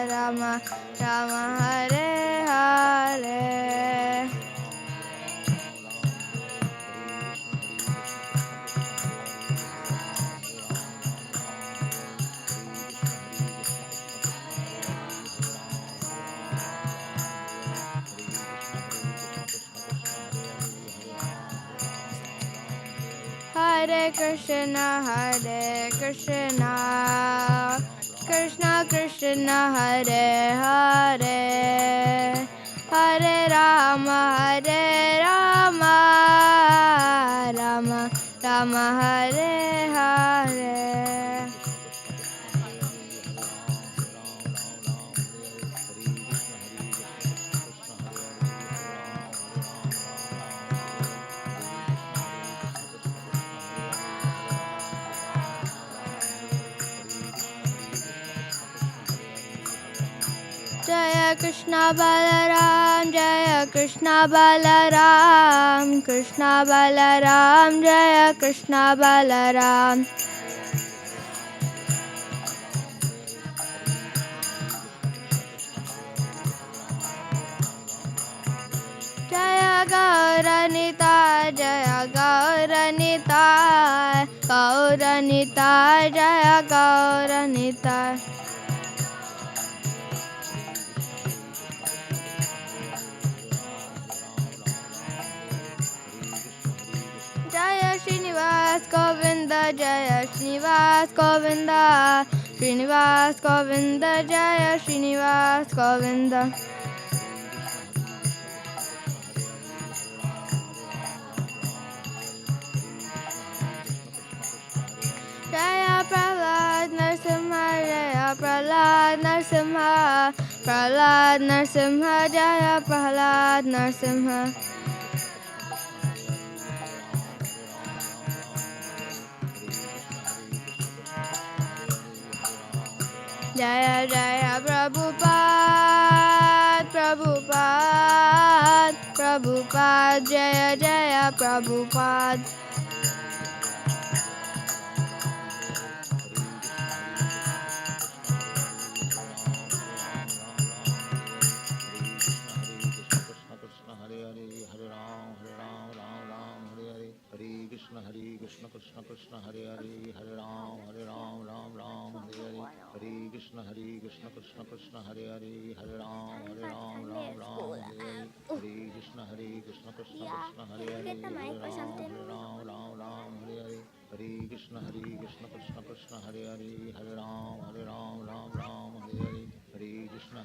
Rama Rama Hare Hare. Hare Krishna, Krishna Krishna, Hare Hare, Hare Rama, Rama Rama, Hare Hare. Jaya Krishna Balaram, Jaya Krishna Balaram, Krishna Balaram, Jaya Krishna Balaram. Jaya Gauranita, Jaya Gauranita, Gauranita, Jaya Gauranita. Jaya Srinivas Govinda, Jaya Srinivas Govinda, Srinivas Govinda, Jaya Srinivas Govinda. Jaya Prahlad Narsimha, Jaya Prahlad Narsimha, Prahlad Narsimha, Jaya Prahlad Narsimha. Jaya Jaya Prabhupada, Prabhupada, Prabhupada, Jaya Jaya Prabhupada. Krishna Krishna Hare Hare Hare Ram Ram Ram Hare Hare Hare Krishna Krishna Krishna Hare Hare Hare Ram Ram Hare Hare Hare Krishna Krishna Krishna Hare Hare Hare Ram Hare Hare Hare Krishna Krishna Krishna Hare Hare Hare Ram Hare Hare Hare Krishna Krishna Krishna Hare Hare Hare Ram Hare Hare Hare Krishna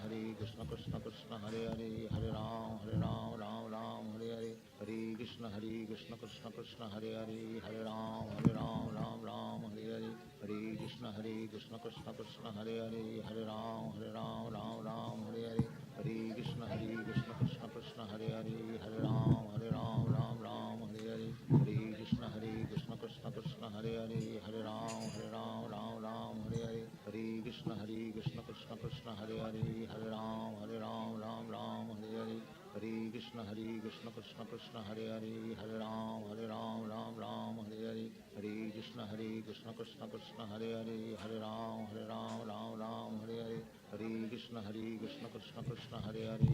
Krishna Krishna Hare Hare Hare Ram Hare Hare Hare Krishna Krishna Krishna Hare Hare Hare Ram Hare Hare Hare Krishna Krishna Krishna Hare Hare Hare Ram Hare Hare Hare Krishna Krishna Krishna Hare Hare Hare Ram Hare Hare Hare Krishna Krishna Krishna Hare Hare Hare Ram Hare Hare Hare Krishna Krishna Krishna Hare Hare Hare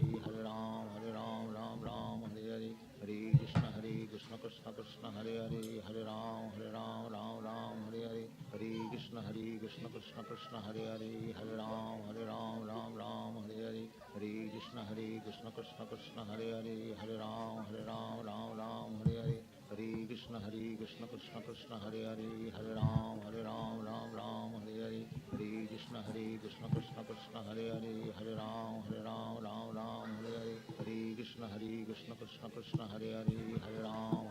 Ram Hare Hare Hare Krishna Krishna Krishna Hare Hare Hare Ram Hare Hare Hare Krishna Krishna Krishna Hare Hare Hare Ram Hare Hare Hare Krishna Krishna Krishna Hare Hare Hare Ram Hare Hare Hare Krishna Krishna Krishna Hare Hare Hare Ram Hare Hare Hare Krishna Krishna Krishna Hare Hare Hare Ram Hare Hare Hare Krishna Krishna Krishna Hare Hare Hare Ram Hare Hare Hare Krishna Krishna Krishna Hare Hare Hare Ram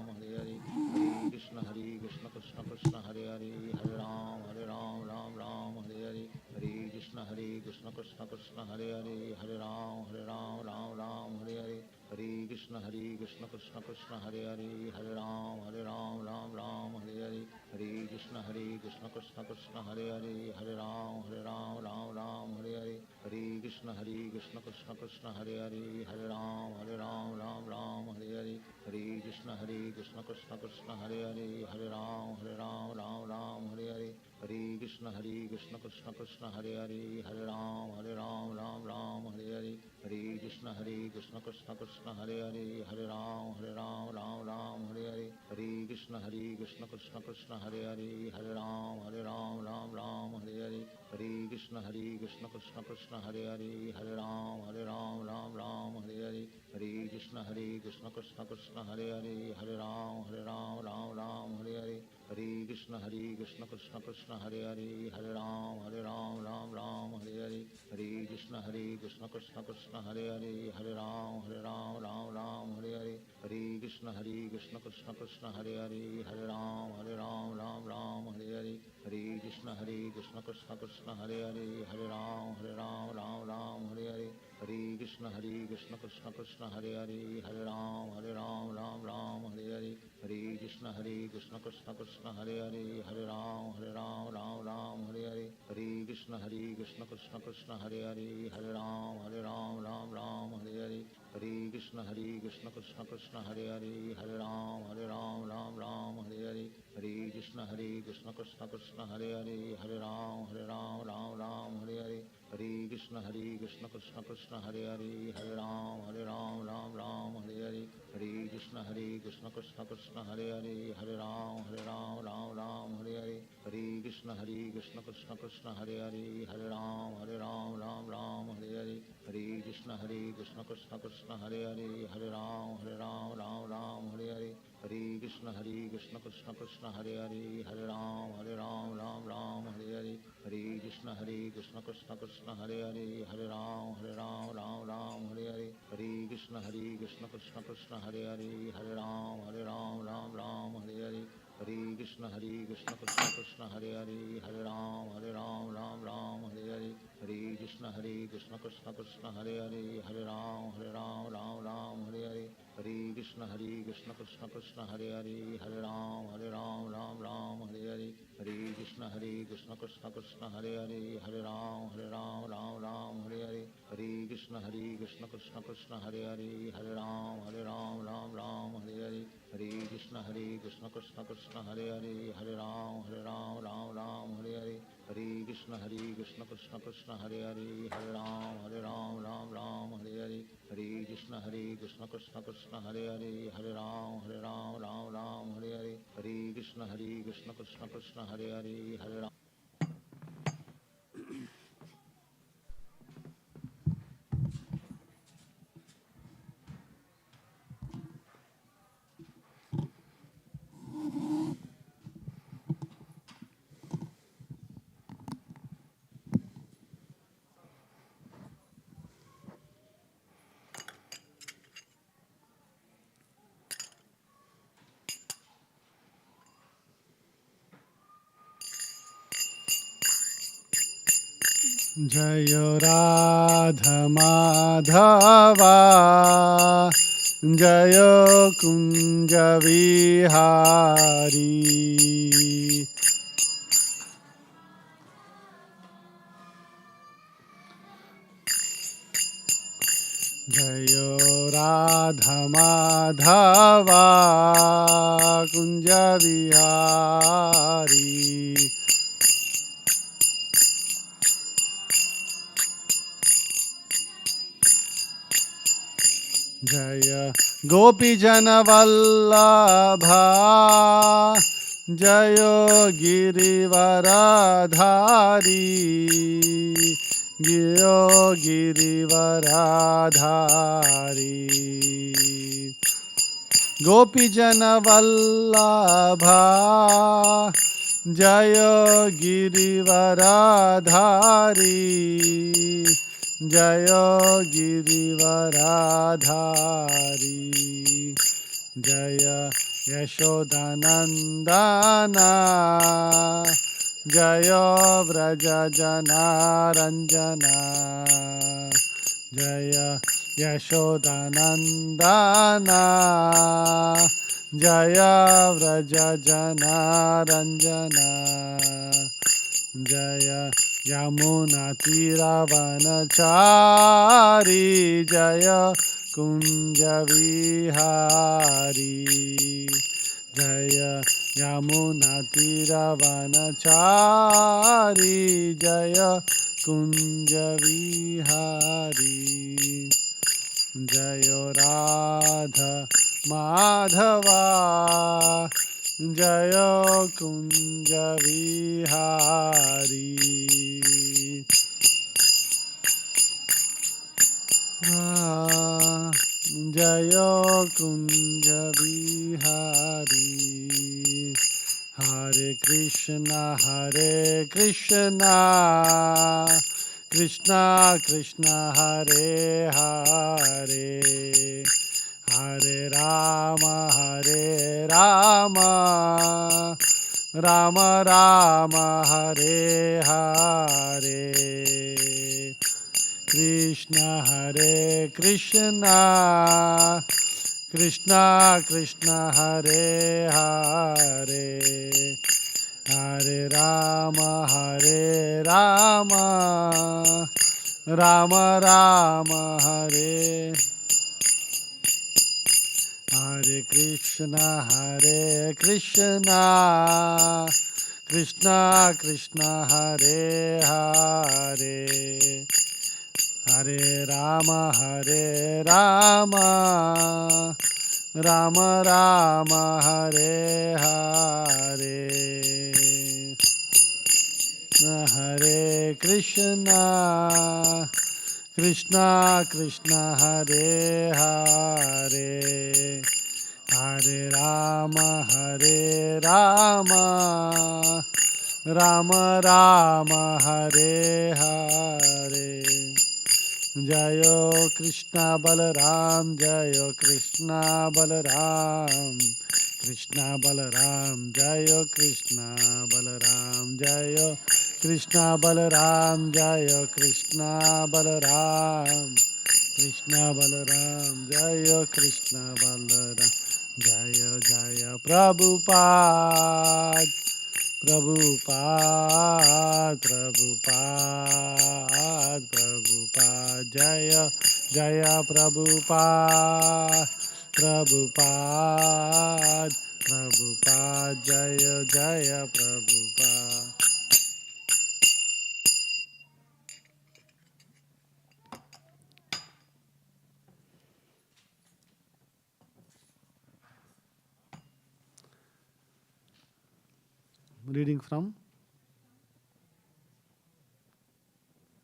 Hare Hare Hare Krishna Krishna Krishna Hare Hare Hare Ram Hare Hare Hare Krishna Krishna Krishna Hare Hare Hare Ram Hare Hare Hare Krishna Krishna Krishna Hare Hare Hare Ram Hare Hare Hare Krishna Krishna Krishna Hare Hare Hare Ram Hare Hare Hare Krishna Krishna Krishna Hare Hare Hare Ram Hare Hare Hare Krishna Krishna Krishna Krishna Krishna Hare Hare Hare Ram Ram Ram Hare Hare Hare Krishna Krishna Krishna Hare Hare Hare Ram Ram Hare Hare Hare Krishna Krishna Krishna Hare Hare Hare Ram Ram Hare Hare Hare Krishna Krishna Krishna Hare Hare Hare Ram Ram Hare Hare Hare Krishna Krishna Krishna Hare Hare Hare Ram Ram Hare Hare Hare Krishna Krishna Krishna Hare Hare Hare Ram Ram Hare Hare Hare Krishna Krishna Krishna Hare Hare Hare Ram Ram Hare Hare Hare Krishna Krishna Krishna Hare Hare Hare Ram Ram Hare Hare Hare Krishna Krishna Krishna Hare Hare Hare Ram Ram Hare Hare Hare Krishna Krishna Krishna Hare Hare Hare Ram Ram Hare Hare Hare Krishna Krishna Krishna Hare Hare Hare Ram Ram Hare Hare Hare Krishna Krishna Krishna Hare Hare Hare Ram Ram Hare Hare Hare Krishna Krishna Krishna Hare Hare Hare Ram Hare Hare Hare Krishna Krishna Krishna Hare Hare Hare Ram Hare Hare Hare Krishna Krishna Krishna Hare Hare Hare Ram Hare Hare Hare Krishna Krishna Krishna Hare Hare Hare Ram Hare Hare Hare Krishna Krishna Krishna Hare Hare Hare Ram Hare Hare Hare Krishna Krishna Krishna Hare Hare Hare Ram Hare Hare Hare Krishna Krishna Krishna Hare Hare Hare Ram Hare Hare Hare Krishna Krishna Krishna Hare Hare Hare Ram Hare Hare Hare Krishna Krishna Krishna Hare Hare Hare Ram Hare Hare Hare Krishna Krishna Krishna Hare Hare Hare Ram Hare Hare Hare Krishna Krishna Krishna Hare Hare Hare Ram Hare Hare Hare Krishna Krishna Krishna Hare Hare Hare Ram Hare Hare Hare Krishna Krishna Krishna Hare Hare Hare Ram Hare Hare Hare Krishna Krishna Krishna Hare Hare Hare Ram Hare Hare Hare Krishna Krishna Krishna Hare Hare Hare Ram Hare Hare Hare Krishna Krishna Krishna Hare Hare Hare Ram Hare Hare Hare Krishna Krishna Krishna Hare Hare Hare Ram Hare Hare Hare Krishna Krishna Krishna Hare Hare Hare Ram Hare Hare Hare Krishna Krishna Krishna Hare Hare Hare Ram Hare Hare Hare Krishna Krishna Krishna Hare Hare Hare Ram. Jayo Radha Madhava Jayo Kunja Vihari Jayo Radha Madhava Kunja Vihari Jaya Gopi Jana Vallabha Jayo Girivaradhari Giyo Girivaradhari Gopi Jana Vallabha Jayo Girivaradhari Jayo Girivaradhari Jaya Yashodanandana Jayo Vraja Janaranjana Jaya Yashodanandana Jaya Vraja Janaranjana Jaya Yamunatiravanachari Jaya Kunja Vihari Jaya Yamunatiravanachari Jaya Kunja Vihari Jaya Radha Madhava Jaya Kunja Vihari Jaya Kunja Vihari Hare Krishna Krishna Krishna Hare Hare Hare Rama Rama Rama Hare Hare Krishna Krishna Krishna Krishna Hare Hare Hare Rama Rama Rama Hare Hare Krishna Krishna Krishna Hare Hare Hare Rama Rama Rama Hare Hare Hare Krishna Krishna Hare Hare Hare Rama Rama Rama Hare Hare Jayo Krishna Balaram Jayo Krishna Balaram Krishna Balaram Jayo Krishna Balaram Jayo Krishna Balaram Jayo Krishna Balaram Krishna Balaram Jayo Krishna Balaram Jaya Jaya Prabhupada Prabhupada Jaya Jaya Prabhupada Jaya Jaya Prabhupada. Reading from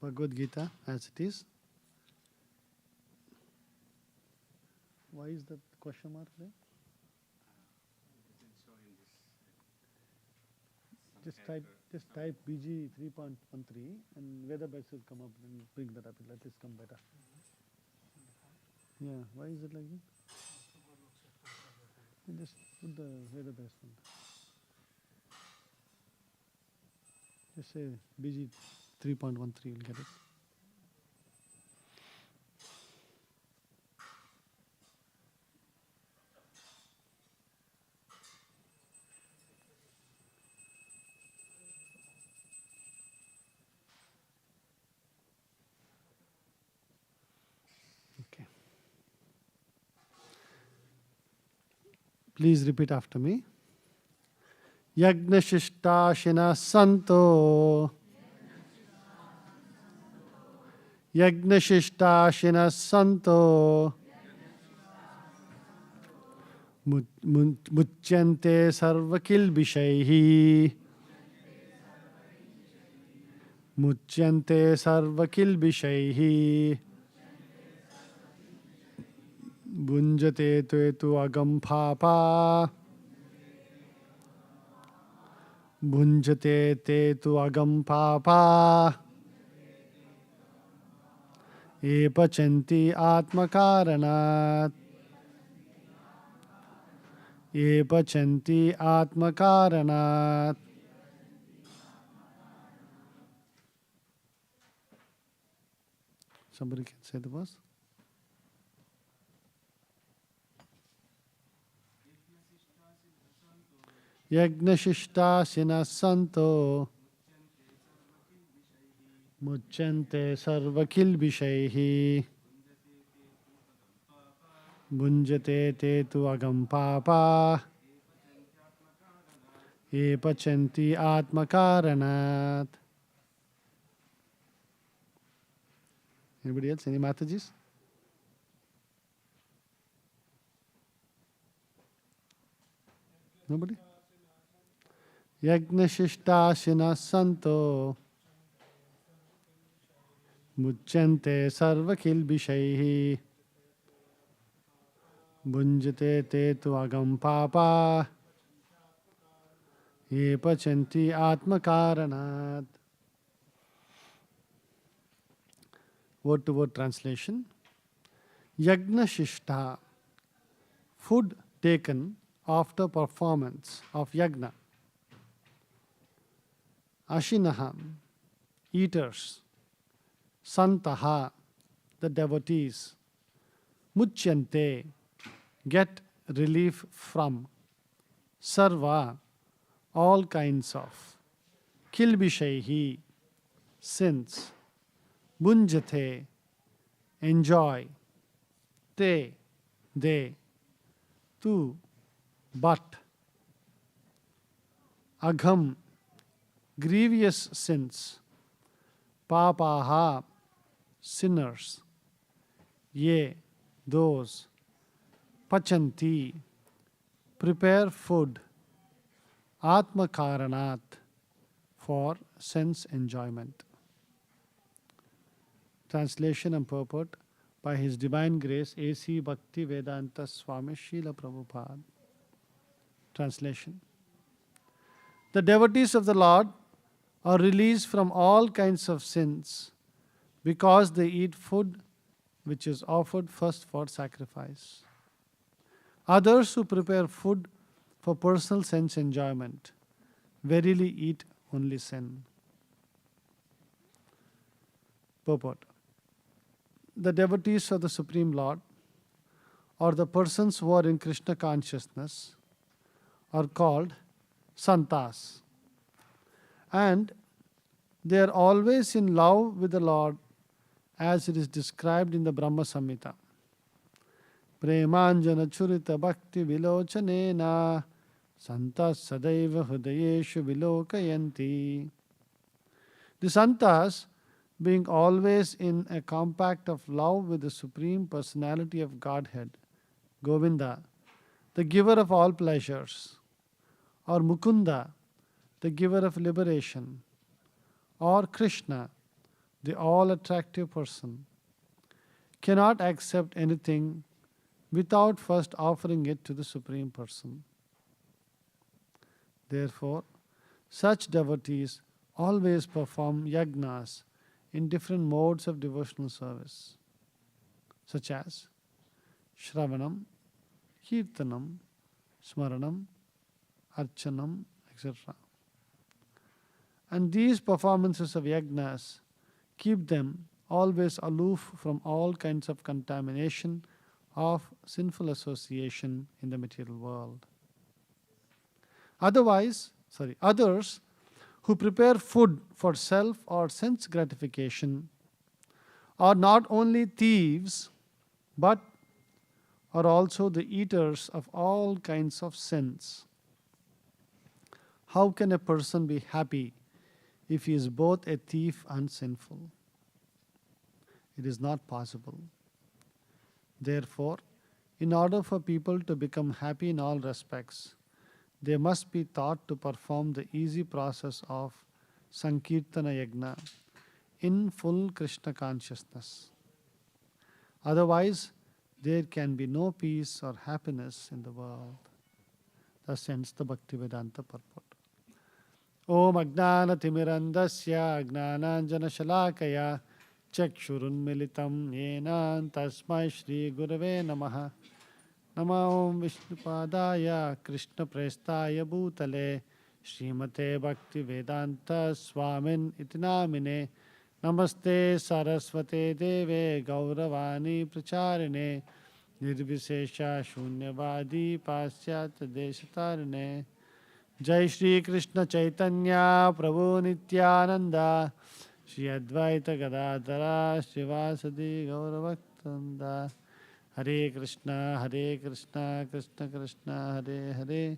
Bhagavad Gita as it is. Why is that question mark there? Just type BG 3.13 and Veda Base will come up and bring that up. Let this come better. Yeah, why is it like that? You just put the Veda Base one. Just say BG 3.13, you'll get it. Okay. Please repeat after me. Yagna Shishta Santo Yagna Shishta Santo Muchyante Sarvakil Bishaihi Muchyante Sarvakil Bishaihi Bunjate Tuetu Agam Papa Bunjate Tetu Agam Papa Epachanti Atmakaranat Epachanti Atmakaranat. Somebody can say the verse. Yagna Shishta Santo Muchyante sarvakilbishaihi Bhunjate te tu agam papa Ye pachanti atmakaranat. Anybody else? Any Matajis? Nobody? Yagnashishtashinas santo Muchyante sarvakilbishaihi Bhunjate te tu agam papa Ye pachanti atmakaranat. Word to word translation. Yagna shishta, food taken after performance of yagna. Ashinaha, eaters. Santaha, the devotees. Muchyante, get relief from. Sarva, all kinds of. Kilbishaihi, sins. Bunjate, enjoy. Te, they. Tu, but. Agham, grievous sins. Papaha, sinners. Ye, those. Pachanti, prepare food. Atmakaranat, for sense enjoyment. Translation and purport by His Divine Grace A.C. Bhakti Vedanta Swami Srila Prabhupada. Translation. The devotees of the Lord are released from all kinds of sins because they eat food which is offered first for sacrifice. Others who prepare food for personal sense enjoyment verily eat only sin. Purport. The devotees of the Supreme Lord, or the persons who are in Krishna consciousness, are called santas, and they are always in love with the Lord as it is described in the Brahma Samhita. Premanjana churita bhakti vilochanena santas sadaiva hudayeshu vilokayanti. The santas, being always in a compact of love with the Supreme Personality of Godhead, Govinda, the giver of all pleasures, or Mukunda, the giver of liberation, or Krishna, the all-attractive person, cannot accept anything without first offering it to the Supreme Person. Therefore, such devotees always perform yagnas in different modes of devotional service, such as Shravanam, Kirtanam, Smaranam, Archanam, etc. And these performances of yagnas keep them always aloof from all kinds of contamination of sinful association in the material world. Others who prepare food for self or sense gratification are not only thieves but are also the eaters of all kinds of sins. How can a person be happy if he is both a thief and sinful? It is not possible. Therefore, in order for people to become happy in all respects, they must be taught to perform the easy process of Sankirtana Yagna in full Krishna consciousness. Otherwise, there can be no peace or happiness in the world. Thus ends the Bhaktivedanta purport. Om Ajnana Timirandasya Ajnananjana Shalakaya Chakshurunmilitam Yena Tasmai Shri Gurave Namaha. Namo Om Vishnupadaya Krishna Prestaya Bhutale Srimate Bhakti Vedanta Swamin Itinamine Namaste Saraswate Deve Gauravani Pracharine Nirvisesha Shunyavadi Pasyat Deshatarine Jai Shri Krishna Chaitanya Prabhu Nityananda Shri Advaita Gadadhara Shivasadi Gauravakhtanda. Hare Krishna, Krishna Krishna, Hare Hare,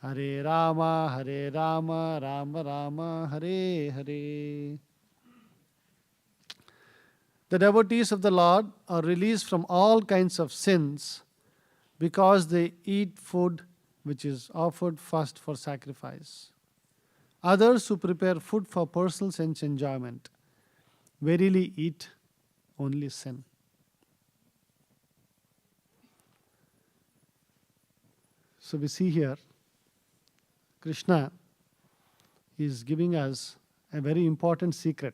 Hare Rama, Rama Rama, Hare Hare. The devotees of the Lord are released from all kinds of sins because they eat food which is offered first for sacrifice. Others who prepare food for personal sense enjoyment verily eat only sin. So we see here, Krishna is giving us a very important secret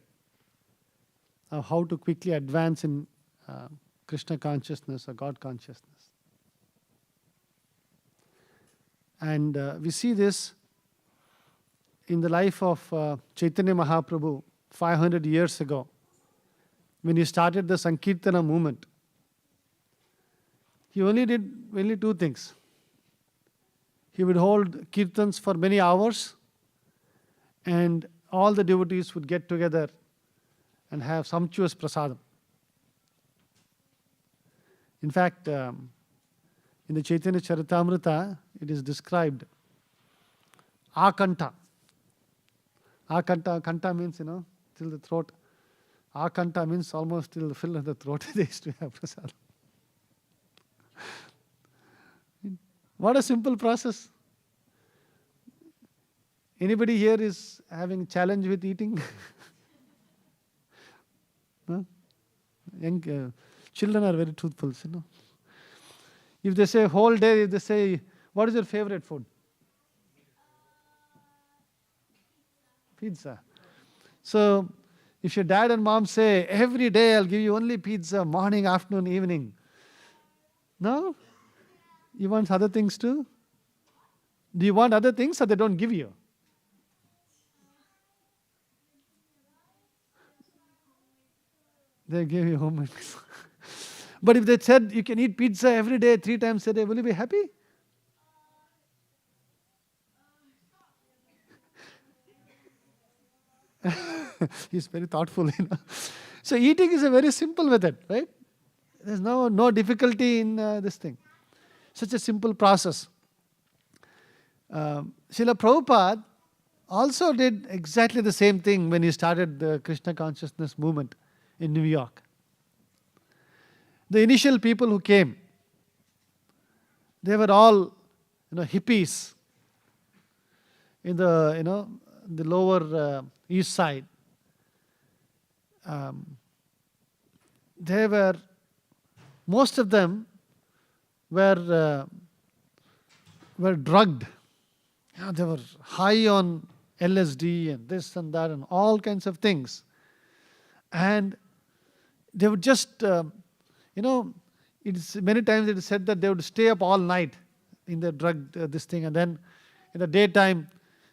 of how to quickly advance in Krishna consciousness or God consciousness. And we see this in the life of Chaitanya Mahaprabhu 500 years ago, when he started the Sankirtana movement. He only did two things. He would hold kirtans for many hours, and all the devotees would get together and have sumptuous prasadam. In fact, in the Chaitanya Charitamrita, it is described akanta. Kanta means, till the throat. Akanta means almost till the fill of the throat. They used to have prasadam. What a simple process. Anybody here is having a challenge with eating? No? Young children are very truthful. If they say whole day, if they say, what is your favorite food? Pizza. So, if your dad and mom say, every day I'll give you only pizza, morning, afternoon, evening. No? You want other things too? Do you want other things or they don't give you? They give you homemade pizza. But if they said you can eat pizza every day, 3 times a day, will you be happy? He's very thoughtful. So eating is a very simple method, right? There's no difficulty in this thing. Such a simple process. Srila Prabhupada also did exactly the same thing when he started the Krishna consciousness movement in New York. The initial people who came, they were all hippies in the the lower east side. Most of them were drugged. They were high on LSD and this and that and all kinds of things. And they would just, it's many times it is said that they would stay up all night in the drug, this thing, and then in the daytime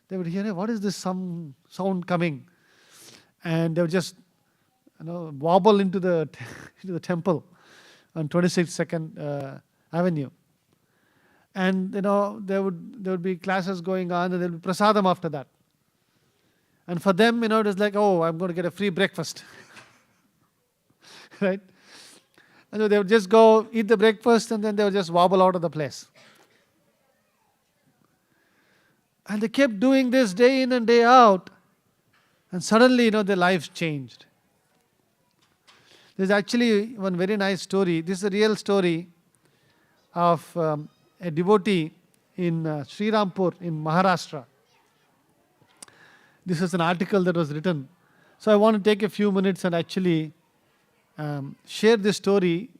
they would hear, "Hey, what is this some sound coming?" And they would just wobble into the into the temple on 26th Avenue. And there would be classes going on, and there would be prasadam after that. And for them, it was like, oh, I'm going to get a free breakfast. Right? And so they would just go eat the breakfast, and then they would just wobble out of the place. And they kept doing this day in and day out. And suddenly, their lives changed. There's actually one very nice story. This is a real story of a devotee in Srirampur in Maharashtra. This is an article that was written. So I want to take a few minutes and actually share this story,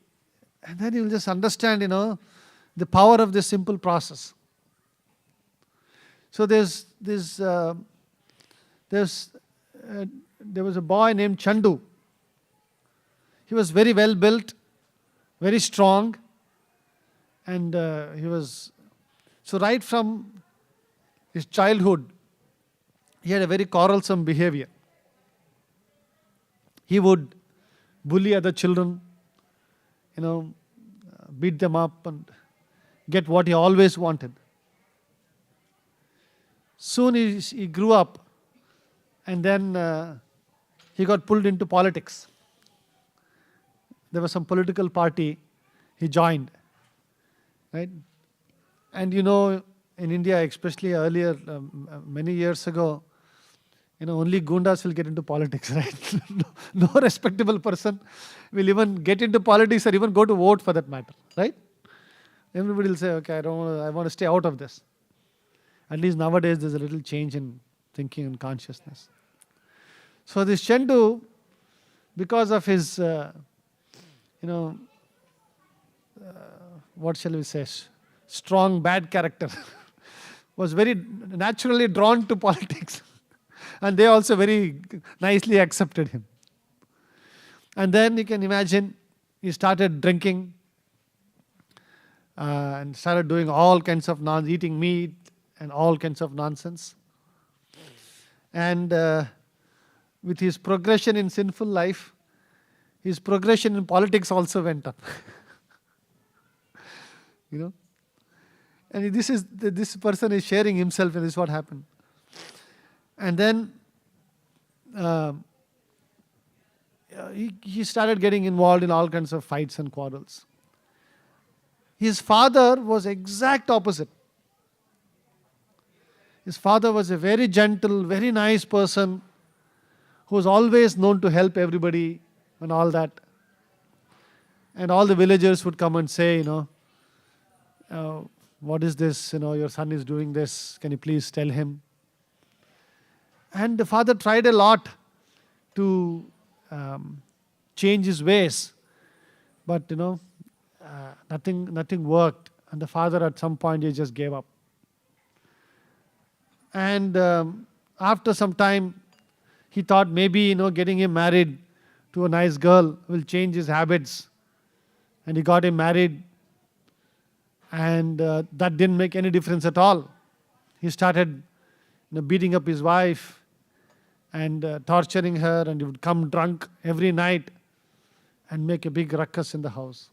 and then you'll just understand, the power of this simple process. So there was a boy named Chandu. He was very well built, very strong, and he was so right from his childhood, he had a very quarrelsome behavior. He would bully other children, beat them up and get what he always wanted. Soon he grew up, and then he got pulled into politics. There was some political party he joined, right? And in India, especially earlier, many years ago, only gundas will get into politics, right? No respectable person will even get into politics or even go to vote for that matter, right? Everybody will say, okay, I want to stay out of this. At least nowadays, there's a little change in thinking and consciousness. So this Chandu, because of his, what shall we say, strong bad character, was very naturally drawn to politics. And they also very nicely accepted him. And then you can imagine, he started drinking and started doing all kinds of eating meat and all kinds of nonsense. And with his progression in sinful life, his progression in politics also went up. And this person is sharing himself, and this is what happened. And then he started getting involved in all kinds of fights and quarrels. His father was exact opposite. His father was a very gentle, very nice person who was always known to help everybody and all that. And all the villagers would come and say, what is this? Your son is doing this. Can you please tell him? And the father tried a lot to change his ways, but nothing worked. And the father, at some point, he just gave up. And after some time, he thought maybe getting him married to a nice girl will change his habits. And he got him married, and that didn't make any difference at all. He started beating up his wife and torturing her, and he would come drunk every night and make a big ruckus in the house.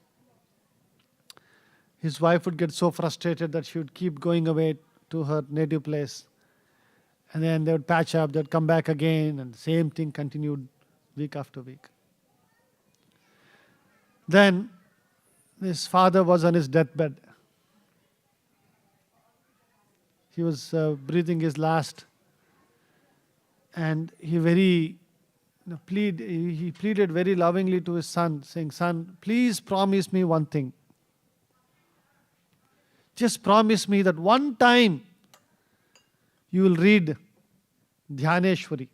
His wife would get so frustrated that she would keep going away to her native place. And then they would patch up, they would come back again, and the same thing continued week after week. Then his father was on his deathbed. He was breathing his last, and he pleaded very lovingly to his son, saying, "Son, please promise me one thing. Just promise me that one time you will read Dhyaneshwari."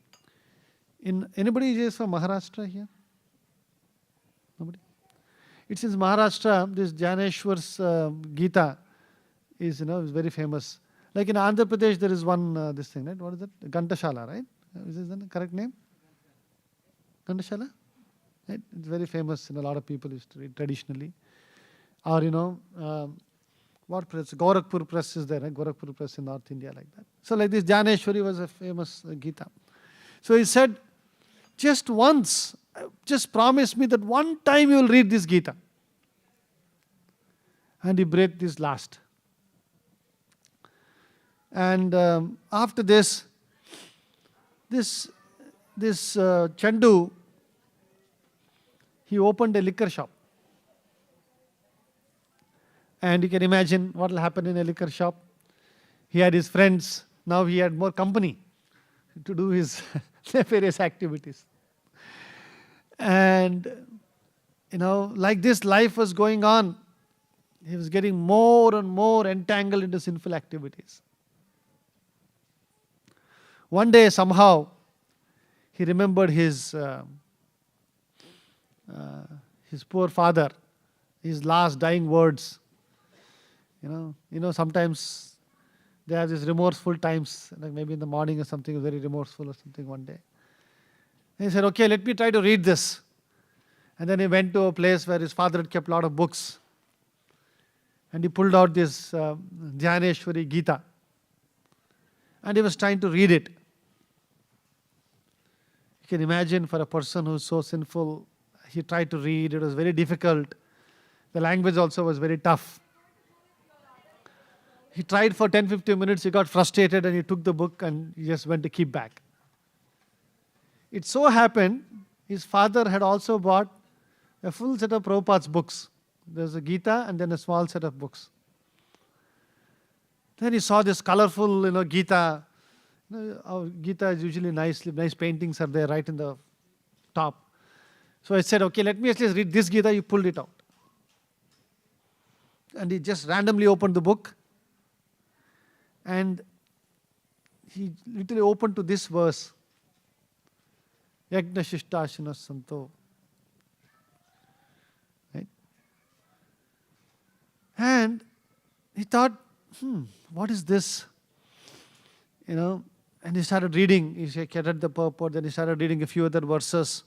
Anybody is from Maharashtra here? Nobody? It's in Maharashtra, this Dhyaneshwar's Gita is very famous. Like in Andhra Pradesh, there is one, this thing, right? What is it? Gantashala, right? Is this the correct name? Gantashala? Right? It's very famous, a lot of people used to read traditionally. Or, what press? Gorakhpur press is there, right? Gorakhpur press in North India, like that. So like this, Dhyaneshwari was a famous Gita. So he said, just once, just promise me that one time you will read this Gita. And he breathed his last. And after this Chandu, he opened a liquor shop. And you can imagine what will happen in a liquor shop. He had his friends. Now he had more company to do his nefarious activities. And, like this life was going on, he was getting more and more entangled into sinful activities. One day, somehow, he remembered his poor father, his last dying words. Sometimes they have these remorseful times, like maybe in the morning or something, very remorseful or something one day. And he said, okay, let me try to read this. And then he went to a place where his father had kept a lot of books. And he pulled out this Dhyaneshwari Gita. And he was trying to read it. You can imagine, for a person who is so sinful, he tried to read. It was very difficult. The language also was very tough. He tried for 10-15 minutes, he got frustrated, and he took the book and he just went to keep back. it so happened his father had also bought a full set of Prabhupada's books. There's a Gita and then a small set of books. Then he saw this colorful, Gita. Our Gita is usually nice paintings are there right in the top. So I said, okay, let me at least read this Gita. He pulled it out. And he just randomly opened the book. And he literally opened to this verse. Yagna Shishtashana Santo. Right? And he thought, what is this? And he started reading. He read the purport, then he started reading a few other verses.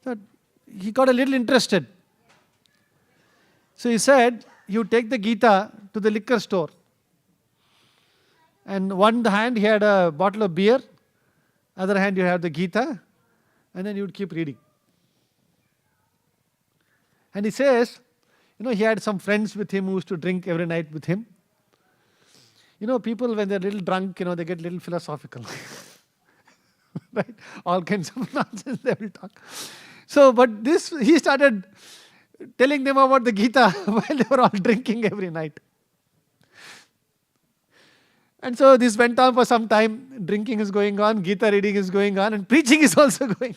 That he got a little interested. So he said, he would take the Gita to the liquor store. And one hand he had a bottle of beer, other hand you have the Gita, and then he would keep reading. And he says, he had some friends with him who used to drink every night with him. People when they're a little drunk, they get a little philosophical. Right? All kinds of nonsense they will talk. So, but he started telling them about the Gita while they were all drinking every night. And so this went on for some time. Drinking is going on, Gita reading is going on, and preaching is also going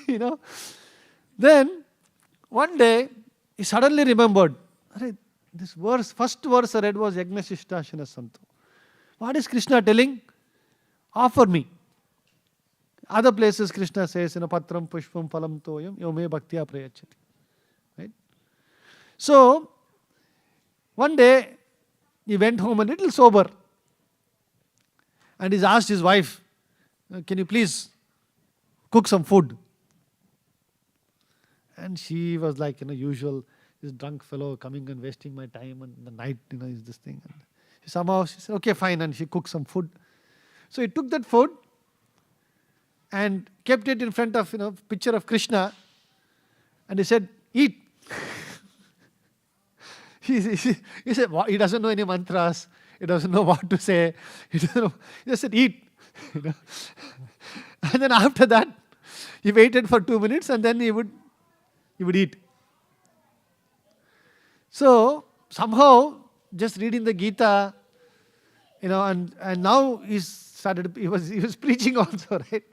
on. Then, one day, he suddenly remembered, this verse, first verse I read was Yagna Shishtashana Santo. What is Krishna telling? Offer me. Other places Krishna says, Patram Pushpam Phalam Toyam Yome Bhaktya Prayachati. Right? So, one day, he went home a little sober. And he asked his wife, can you please cook some food? And she was like, usual, this drunk fellow coming and wasting my time and the night, is this thing. And somehow she said, okay, fine, and she cooked some food. So he took that food and kept it in front of, picture of Krishna, and he said, eat. He said, he doesn't know any mantras, he doesn't know what to say, he just said, eat. And then after that, he waited for 2 minutes and then he would eat. So somehow, just reading the Gita, and now he was preaching also, right?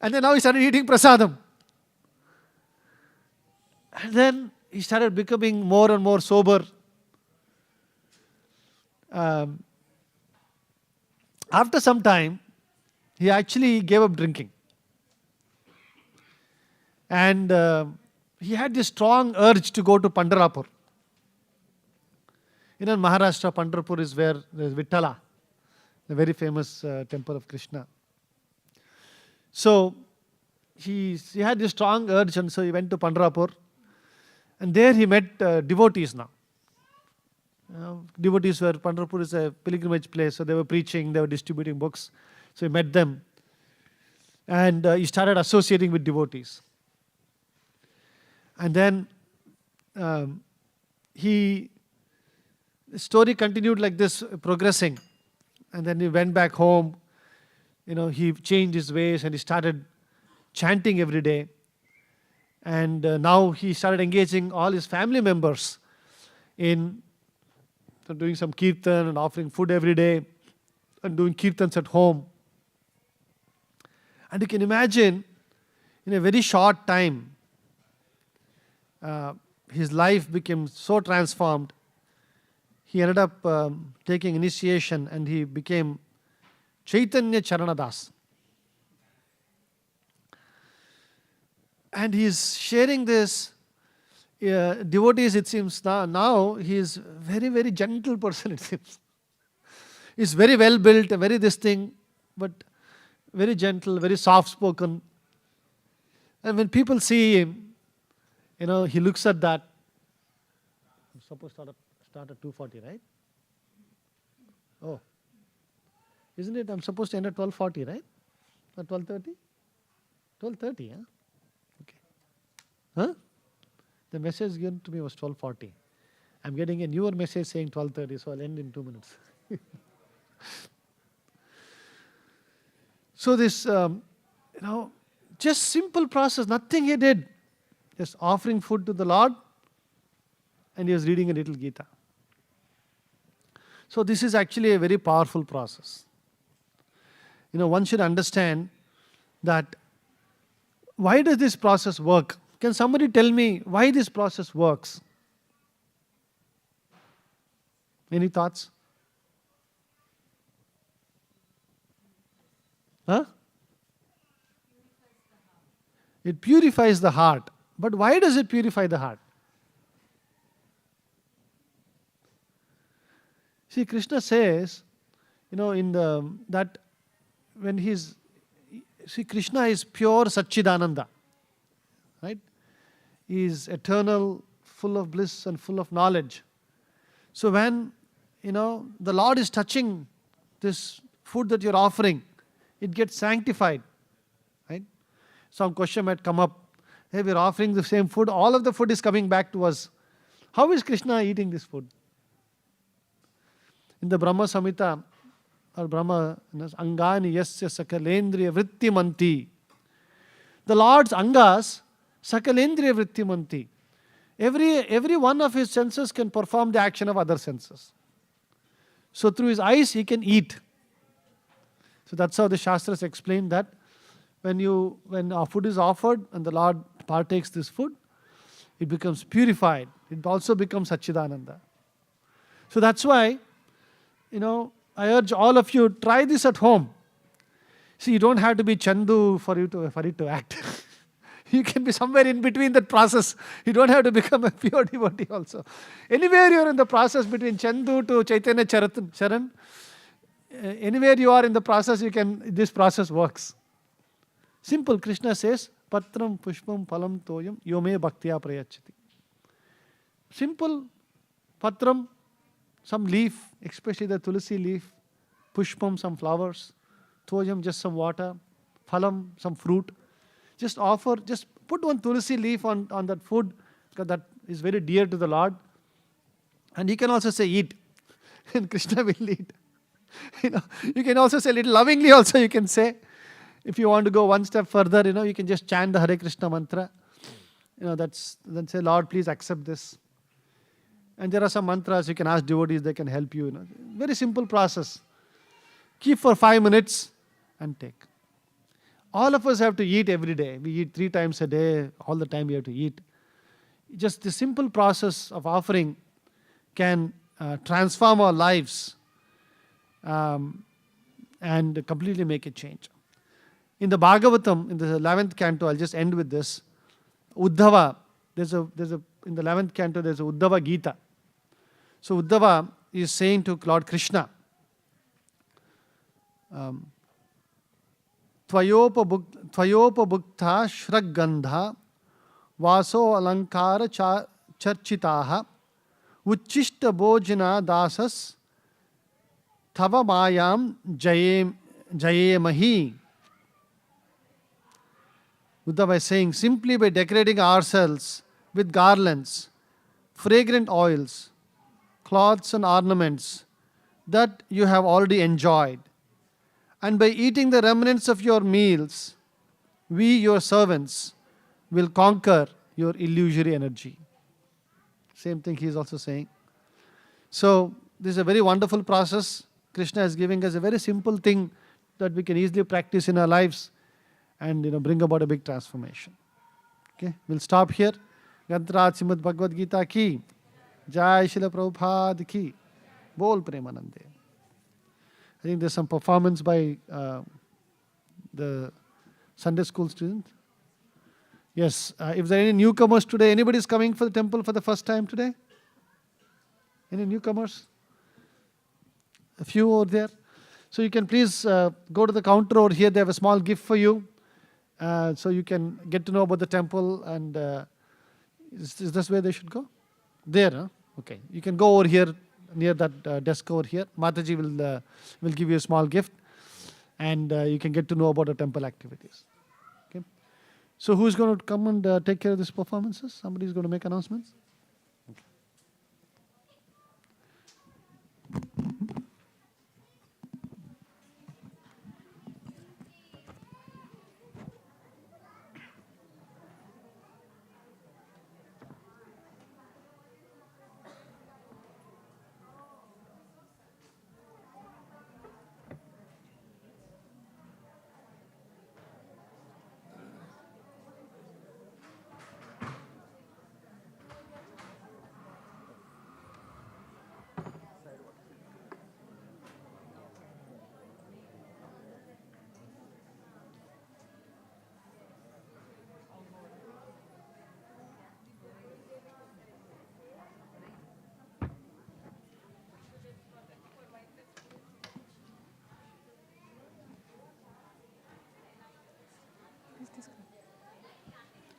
And then now he started eating prasadam. And then he started becoming more and more sober. After some time, he actually gave up drinking. And he had this strong urge to go to Pandharpur. In Maharashtra, Pandharpur is where there is Vittala, the very famous temple of Krishna. So, he had this strong urge, and so he went to Pandharpur. And there he met devotees now. Devotees were, Pandharpur is a pilgrimage place, so they were preaching, they were distributing books. So he met them. And he started associating with devotees. And then the story continued like this, progressing. And then he went back home. He changed his ways and he started chanting every day. And now he started engaging all his family members in doing some kirtan and offering food every day and doing kirtans at home. And you can imagine, in a very short time, his life became so transformed. He ended up taking initiation and he became Chaitanya Charanadas. And he's sharing this. Devotees, it seems, now he is very, very gentle person, it seems. He's very well built, very this thing, but very gentle, very soft spoken. And when people see him, he looks at that. I'm supposed to start at 2:40, right? Oh. Isn't it? I'm supposed to end at 12:40, right? Or 12:30? 12:30, huh? Okay. Huh? The message given to me was 12:40. I'm getting a newer message saying 12:30, so I'll end in 2 minutes. So this, just simple process, nothing he did. Just offering food to the Lord, and he was reading a little Gita. So this is actually a very powerful process. One should understand that why does this process work? Can somebody tell me why this process works? Any thoughts? Huh? It purifies the heart. But why does it purify the heart? See, Krishna says, that when Krishna is pure Satchidananda, right? He is eternal, full of bliss and full of knowledge. So when, the Lord is touching this food that you're offering, it gets sanctified, right? Some question might come up, hey, we're offering the same food, all of the food is coming back to us. How is Krishna eating this food? In the Brahma Samhita, or Brahma, Angani yasya sakalendriya vrittimanti. The Lord's angas, sakalendriya vrittimanti. Every one of his senses can perform the action of other senses. So through his eyes he can eat. So that's how the Shastras explain that when our food is offered and the Lord partakes this food, it becomes purified. It also becomes Satchidananda. So that's why, I urge all of you, try this at home. See, you don't have to be Chandu for it to act. You can be somewhere in between that process. You don't have to become a pure devotee also. Anywhere you are in the process between Chandu to Chaitanya Charan, anywhere you are in the process, this process works. Simple. Krishna says, Patram Pushpam Phalam Toyam Yome Bhaktiya Prayachati. Simple. Patram, some leaf, especially the tulsi leaf. Pushpam, some flowers. Toyam, just some water. Phalam, some fruit. Just put one tulsi leaf on that food, because that is very dear to the Lord. And he can also say, eat. And Krishna will eat. You can also say, little lovingly also you can say. If you want to go one step further, you can just chant the Hare Krishna mantra. Then say, Lord, please accept this. And there are some mantras you can ask devotees, they can help you. Very simple process. Keep for 5 minutes and take. All of us have to eat every day. We eat 3 times a day. All the time we have to eat. Just the simple process of offering can transform our lives and completely make a change. In the Bhagavatam, in the 11th canto, I'll just end with this. Uddhava, in the 11th canto, there's a Uddhava Gita. So Uddhava is saying to Lord Krishna, Tvayopabhukta shraggandha vaso alankara charchitaha uchishta bhojana dasas tava mayam jayemahi. Uddhava is saying, simply by decorating ourselves with garlands, fragrant oils, cloths and ornaments that you have already enjoyed, and by eating the remnants of your meals, we, your servants, will conquer your illusory energy. Same thing he is also saying. So this is a very wonderful process. Krishna is giving us a very simple thing that we can easily practice in our lives and bring about a big transformation. Okay, we'll stop here. Gantrat Srimad Bhagavad Gita ki, Jai Srila Prabhupada ki, Bol Premanande. I think there's some performance by the Sunday school student. Yes, if there are any newcomers today, anybody is coming for the temple for the first time today? Any newcomers? A few over there. So you can please go to the counter over here. They have a small gift for you. So you can get to know about the temple. And is this where they should go? There, huh? Okay. You can go over here near that desk over here. Mataji will give you a small gift. And you can get to know about the temple activities. Okay. So who is going to come and take care of these performances? Somebody is going to make announcements? Okay.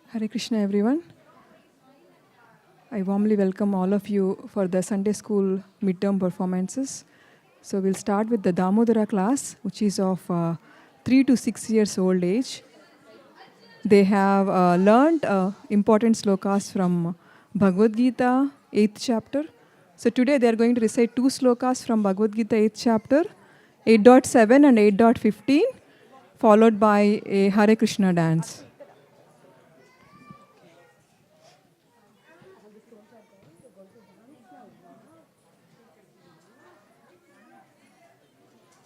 Hare Krishna, everyone. I warmly welcome all of you for the Sunday school midterm performances. So we'll start with the Damodara class, which is of 3 to 6 years old age. They have learned important slokas from Bhagavad Gita, 8th chapter. So today they are going to recite 2 slokas from Bhagavad Gita, 8th chapter, 8.7 and 8.15, followed by a Hare Krishna dance.